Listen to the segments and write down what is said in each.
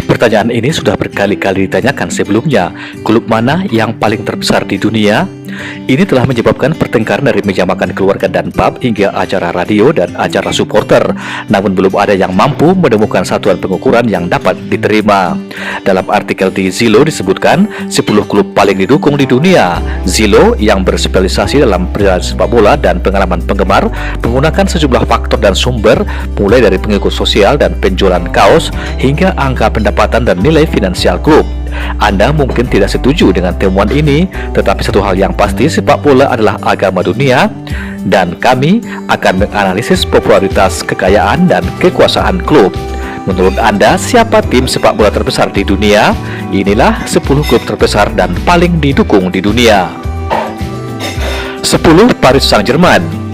Pertanyaan ini sudah berkali-kali ditanyakan sebelumnya. Klub mana yang paling terbesar di dunia? Ini telah menyebabkan pertengkaran dari meja makan keluarga dan pub hingga acara radio dan acara supporter. Namun belum ada yang mampu menemukan satuan pengukuran yang dapat diterima. Dalam artikel di Zillow disebutkan 10 klub paling didukung di dunia. Zillow yang berspesialisasi dalam perjalanan sepak bola dan pengalaman penggemar menggunakan sejumlah faktor dan sumber mulai dari pengikut sosial dan penjualan kaos hingga angka pendapatan dan nilai finansial klub. Anda mungkin tidak setuju dengan temuan ini, tetapi satu hal yang pasti, sepak bola adalah agama dunia, dan kami akan menganalisis popularitas, kekayaan, dan kekuasaan klub. Menurut Anda, siapa tim sepak bola terbesar di dunia? Inilah 10 klub terbesar dan paling didukung di dunia. 10. Paris Saint-Germain.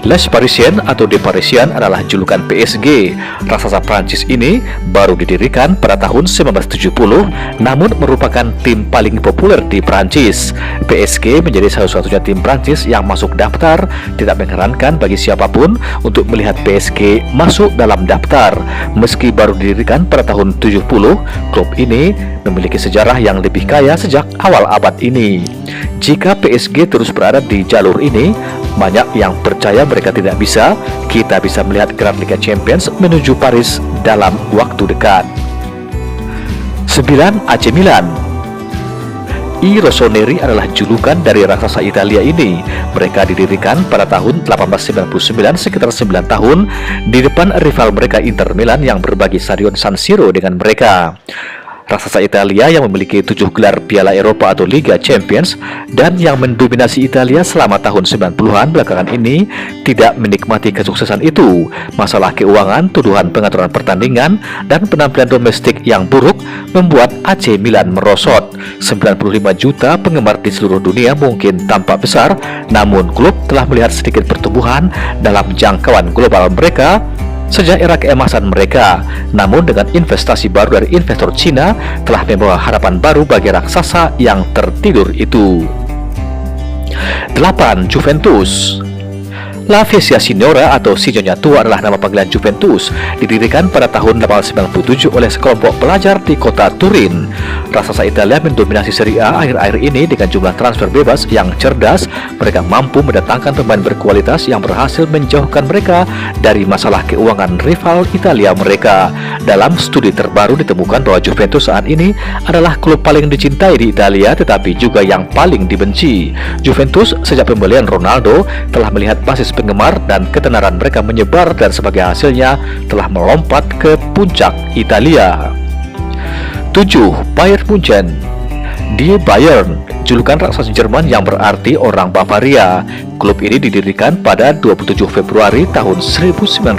Les Parisiens atau Les Parisiens adalah julukan PSG. Raksasa Prancis ini baru didirikan pada tahun 1970, namun merupakan tim paling populer di Prancis. PSG menjadi satu-satunya tim Prancis yang masuk daftar. Tidak mengherankan bagi siapapun untuk melihat PSG masuk dalam daftar. Meski baru didirikan pada tahun 70, klub ini memiliki sejarah yang lebih kaya sejak awal abad ini. Jika PSG terus berada di jalur ini, banyak yang percaya mereka tidak bisa. Kita bisa melihat gelar Liga Champions menuju Paris dalam waktu dekat. 9. AC Milan. I Rossoneri adalah julukan dari raksasa Italia ini. Mereka didirikan pada tahun 1899, sekitar 9 tahun di depan rival mereka Inter Milan yang berbagi stadion San Siro dengan mereka. Raksasa Italia yang memiliki 7 gelar Piala Eropa atau Liga Champions dan yang mendominasi Italia selama tahun 90-an belakangan ini tidak menikmati kesuksesan itu. Masalah keuangan, tuduhan pengaturan pertandingan, dan penampilan domestik yang buruk membuat AC Milan merosot. 95 juta penggemar di seluruh dunia mungkin tampak besar, namun klub telah melihat sedikit pertumbuhan dalam jangkauan global mereka sejak era keemasan mereka. Namun dengan investasi baru dari investor Cina telah membawa harapan baru bagi raksasa yang tertidur itu. 8. Juventus. La Vecchia Signora atau Si Nyonya Tua adalah nama panggilan Juventus. Didirikan pada tahun 1897 oleh sekelompok pelajar di kota Turin. Raksasa Italia mendominasi Serie A akhir-akhir ini dengan jumlah transfer bebas yang cerdas. Mereka mampu mendatangkan pemain berkualitas yang berhasil menjauhkan mereka dari masalah keuangan rival Italia mereka. Dalam studi terbaru ditemukan bahwa Juventus saat ini adalah klub paling dicintai di Italia, tetapi juga yang paling dibenci. Juventus sejak pembelian Ronaldo telah melihat basis penggemar dan ketenaran mereka menyebar, dan sebagai hasilnya telah melompat ke puncak Italia. 7. Bayern Munchen. Die Bayern, julukan raksasa Jerman yang berarti orang Bavaria. Klub ini didirikan pada 27 Februari tahun 1900.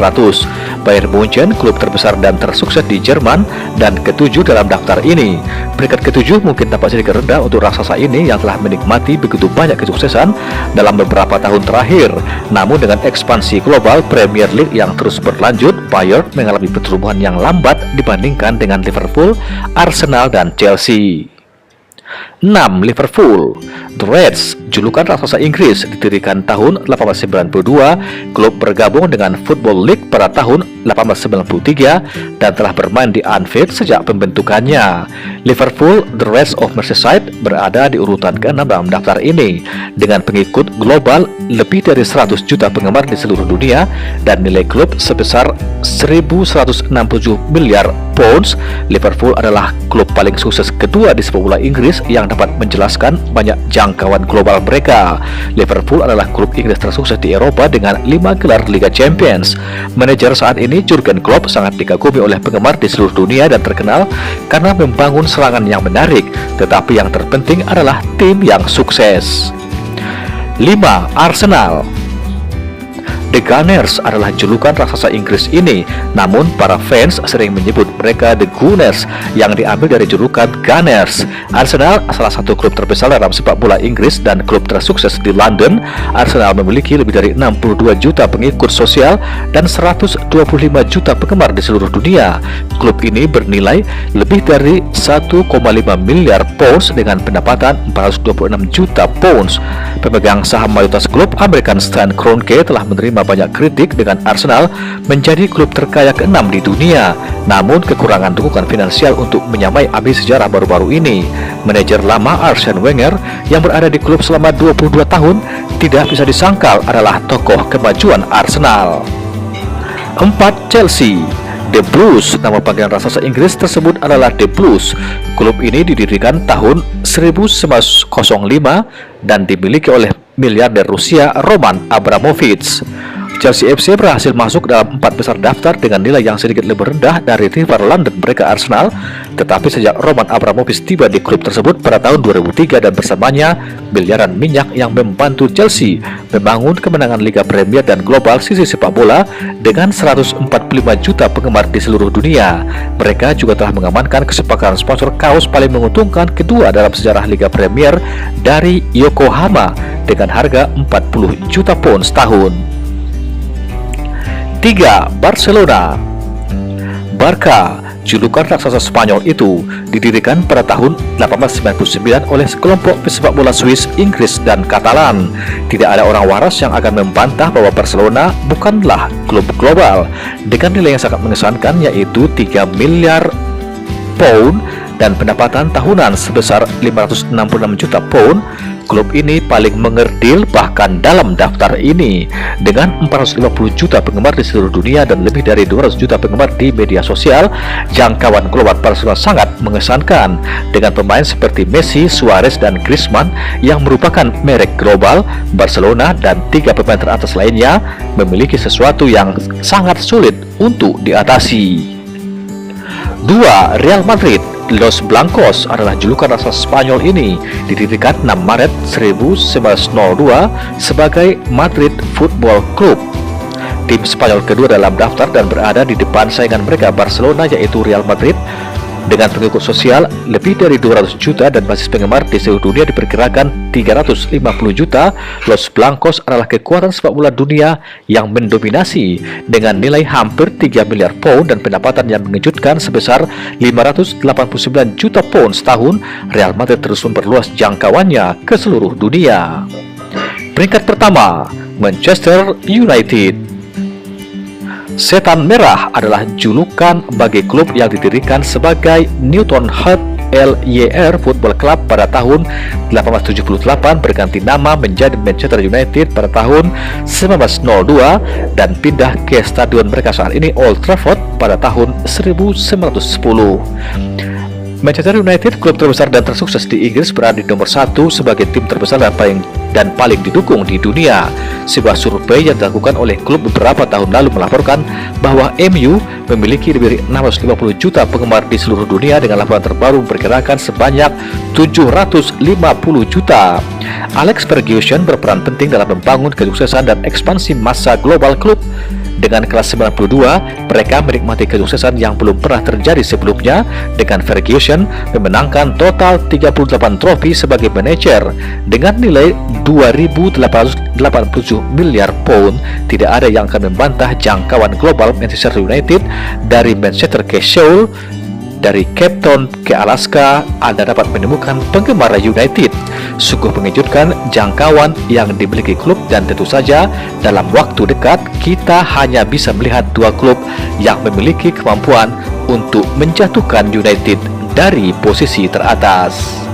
Bayern Munchen, klub terbesar dan tersukses di Jerman dan ketujuh dalam daftar ini. Peringkat ketujuh mungkin tampak sedikit rendah untuk raksasa ini yang telah menikmati begitu banyak kesuksesan dalam beberapa tahun terakhir. Namun dengan ekspansi global Premier League yang terus berlanjut, Bayern mengalami pertumbuhan yang lambat dibandingkan dengan Liverpool, Arsenal, dan Chelsea. 6. Liverpool. The Reds, julukan raksasa Inggris, didirikan tahun 1892. Klub bergabung dengan Football League pada tahun 1893 dan telah bermain di Anfield sejak pembentukannya. Liverpool, The Reds of Merseyside, berada di urutan ke-6 dalam daftar ini. Dengan pengikut global lebih dari 100 juta penggemar di seluruh dunia dan nilai klub sebesar 1.167 miliar pounds, Liverpool adalah klub paling sukses kedua di sepak bola Inggris yang dapat menjelaskan banyak jangkauan global mereka. Liverpool adalah klub Inggris tersukses di Eropa dengan 5 gelar Liga Champions. Manajer saat ini Jurgen Klopp sangat dikagumi oleh penggemar di seluruh dunia dan terkenal karena membangun serangan yang menarik, tetapi yang terpenting adalah tim yang sukses. 5. Arsenal. The Gunners adalah julukan raksasa Inggris ini, namun para fans sering menyebut mereka The Gunners yang diambil dari julukan Gunners. Arsenal salah satu klub terbesar dalam sepak bola Inggris dan klub tersukses di London. Arsenal memiliki lebih dari 62 juta pengikut sosial dan 125 juta penggemar di seluruh dunia. Klub ini bernilai lebih dari 1,5 miliar pounds dengan pendapatan 426 juta pounds. Pemegang saham mayoritas klub, American Stan Kroenke, telah menerima menerima banyak kritik dengan Arsenal menjadi klub terkaya ke-6 di dunia. Namun kekurangan dukungan finansial untuk menyamai ambisi sejarah baru-baru ini, manajer lama Arsene Wenger yang berada di klub selama 22 tahun tidak bisa disangkal adalah tokoh kemajuan Arsenal. 4. Chelsea. The Blues, nama panggilan raksasa Inggris tersebut adalah The Blues. Klub ini didirikan tahun 1905 dan dimiliki oleh miliarder Rusia Roman Abramovich. Chelsea FC berhasil masuk dalam 4 besar daftar dengan nilai yang sedikit lebih rendah dari rival London mereka Arsenal, tetapi sejak Roman Abramovich tiba di klub tersebut pada tahun 2003 dan bersamanya miliaran minyak yang membantu Chelsea membangun kemenangan Liga Premier dan global sisi sepak bola dengan 145 juta penggemar di seluruh dunia. Mereka juga telah mengamankan kesepakatan sponsor kaos paling menguntungkan kedua dalam sejarah Liga Premier dari Yokohama dengan harga 40 juta pound setahun. 3. Barcelona. Barca, julukan raksasa Spanyol itu, didirikan pada tahun 1899 oleh sekelompok pesepak bola Swiss, Inggris, dan Katalan. Tidak ada orang waras yang akan membantah bahwa Barcelona bukanlah klub global dengan nilai yang sangat mengesankan, yaitu 3 miliar pound dan pendapatan tahunan sebesar 566 juta pound. Klub ini paling mengerdil bahkan dalam daftar ini dengan 450 juta penggemar di seluruh dunia dan lebih dari 200 juta penggemar di media sosial. Jangkauan global Barcelona sangat mengesankan dengan pemain seperti Messi, Suarez, dan Griezmann yang merupakan merek global. Barcelona dan 3 pemain teratas lainnya memiliki sesuatu yang sangat sulit untuk diatasi. 2. Real Madrid. Los Blancos adalah julukan raksasa Spanyol ini, didirikan 6 Maret 1902 sebagai Madrid Football Club. Tim Spanyol kedua dalam daftar dan berada di depan saingan mereka Barcelona, yaitu Real Madrid. Dengan pengikut sosial lebih dari 200 juta dan basis penggemar di seluruh dunia diperkirakan 350 juta, Los Blancos adalah kekuatan sepak bola dunia yang mendominasi dengan nilai hampir 3 miliar pound dan pendapatan yang mengejutkan sebesar 589 juta pound setahun. Real Madrid terus memperluas jangkauannya ke seluruh dunia. Peringkat pertama, Manchester United. Setan Merah adalah julukan bagi klub yang didirikan sebagai Newton Heath LYR Football Club pada tahun 1878, berganti nama menjadi Manchester United pada tahun 1902 dan pindah ke stadion mereka saat ini Old Trafford pada tahun 1910. Manchester United, klub terbesar dan tersukses di Inggris, berada di nomor 1 sebagai tim terbesar dan paling didukung di dunia. Sebuah survei yang dilakukan oleh klub beberapa tahun lalu melaporkan bahwa MU memiliki lebih dari 650 juta penggemar di seluruh dunia dengan laporan terbaru memperkirakan sebanyak 750 juta. Alex Ferguson berperan penting dalam membangun kesuksesan dan ekspansi massa global klub. Dengan kelas 92, mereka menikmati kesuksesan yang belum pernah terjadi sebelumnya dengan Ferguson memenangkan total 38 trofi sebagai manajer dengan nilai 2.887 miliar pound. Tidak ada yang akan membantah jangkauan global Manchester United. Dari Manchester ke Seoul, dari Cape Town ke Alaska, Anda dapat menemukan penggemar United. Sungguh mengejutkan jangkauan yang dimiliki klub, dan tentu saja dalam waktu dekat kita hanya bisa melihat 2 klub yang memiliki kemampuan untuk menjatuhkan United dari posisi teratas.